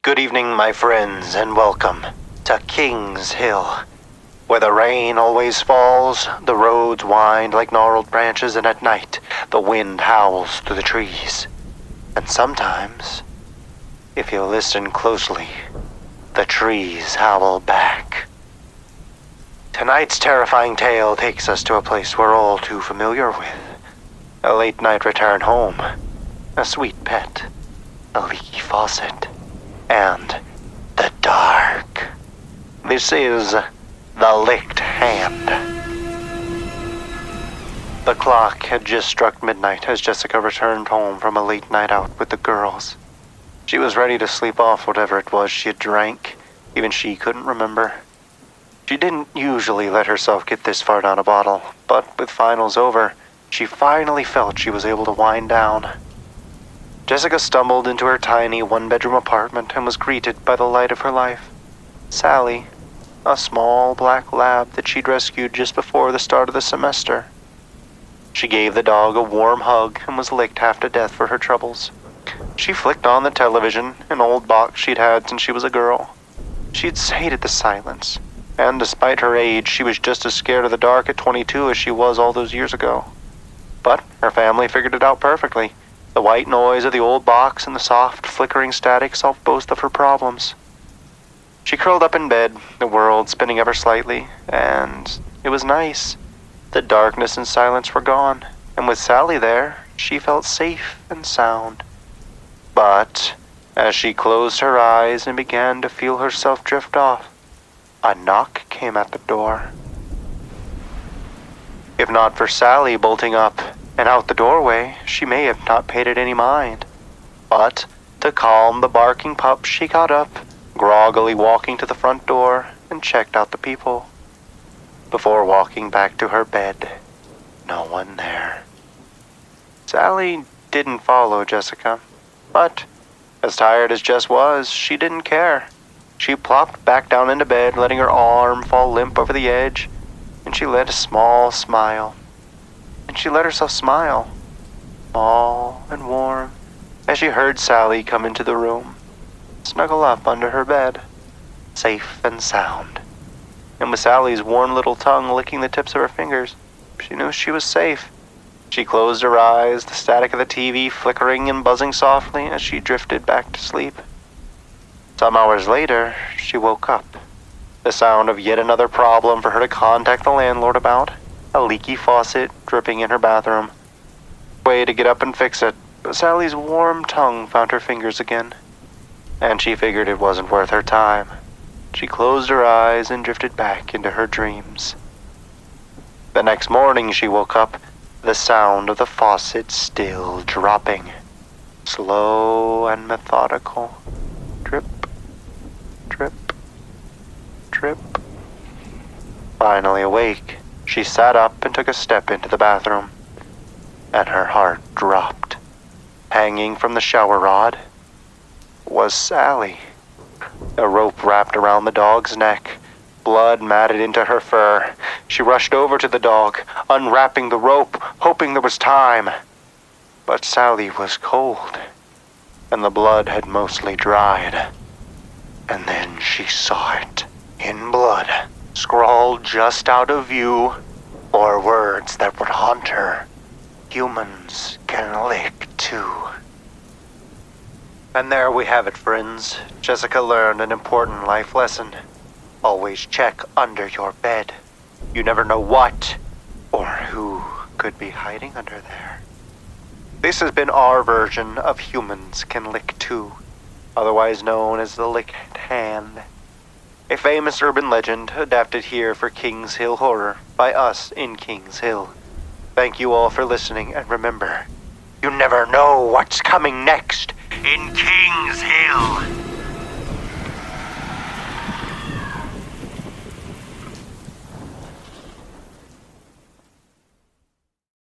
Good evening, my friends, and welcome to King's Hill, where the rain always falls, the roads wind like gnarled branches, and at night the wind howls through the trees. And sometimes, if you listen closely, the trees howl back. Tonight's terrifying tale takes us to a place we're all too familiar with. A late-night return home, a sweet pet, a leaky faucet, and the dark. This is The Licked Hand. The clock had just struck midnight as Jessica returned home from a late night out with the girls. She was ready to sleep off whatever it was she had drank. Even she couldn't remember. She didn't usually let herself get this far down a bottle, but with finals over, she finally felt she was able to wind down. Jessica stumbled into her tiny one-bedroom apartment and was greeted by the light of her life, Sally, a small black lab that she'd rescued just before the start of the semester. She gave the dog a warm hug and was licked half to death for her troubles. She flicked on the television, an old box she'd had since she was a girl. She'd hated the silence, and despite her age, she was just as scared of the dark at 22 as she was all those years ago. But her family figured it out perfectly. The white noise of the old box and the soft, flickering static solved both of her problems. She curled up in bed, the world spinning ever slightly, and it was nice. The darkness and silence were gone, and with Sally there, she felt safe and sound. But as she closed her eyes and began to feel herself drift off, a knock came at the door. If not for Sally bolting up and out the doorway, she may have not paid it any mind. But to calm the barking pup, she got up, groggily walking to the front door, and checked out the people. Before walking back to her bed, no one there. Sally didn't follow Jessica, but as tired as Jess was, she didn't care. She plopped back down into bed, letting her arm fall limp over the edge, and she let a small smile. And she let herself smile, small and warm, as she heard Sally come into the room, snuggle up under her bed, safe and sound. And with Sally's warm little tongue licking the tips of her fingers, she knew she was safe. She closed her eyes, the static of the TV flickering and buzzing softly as she drifted back to sleep. Some hours later, she woke up. The sound of yet another problem for her to contact the landlord about. A leaky faucet dripping in her bathroom. Way to get up and fix it, but Sally's warm tongue found her fingers again, and she figured it wasn't worth her time. She closed her eyes and drifted back into her dreams. The next morning she woke up, the sound of the faucet still dropping. Slow and methodical. Drip, drip, drip. Finally awake, she sat up and took a step into the bathroom, and her heart dropped. Hanging from the shower rod was Sally. A rope wrapped around the dog's neck, blood matted into her fur. She rushed over to the dog, unwrapping the rope, hoping there was time. But Sally was cold, and the blood had mostly dried. And then she saw it, in blood, scrawled just out of view, or words that would haunt her. Humans can lick too. And there we have it, friends. Jessica learned an important life lesson. Always check under your bed. You never know what or who could be hiding under there. This has been our version of Humans Can Lick Too, otherwise known as The Licked Hand. A famous urban legend adapted here for King's Hill Horror by us in King's Hill. Thank you all for listening, and remember, you never know what's coming next in King's Hill.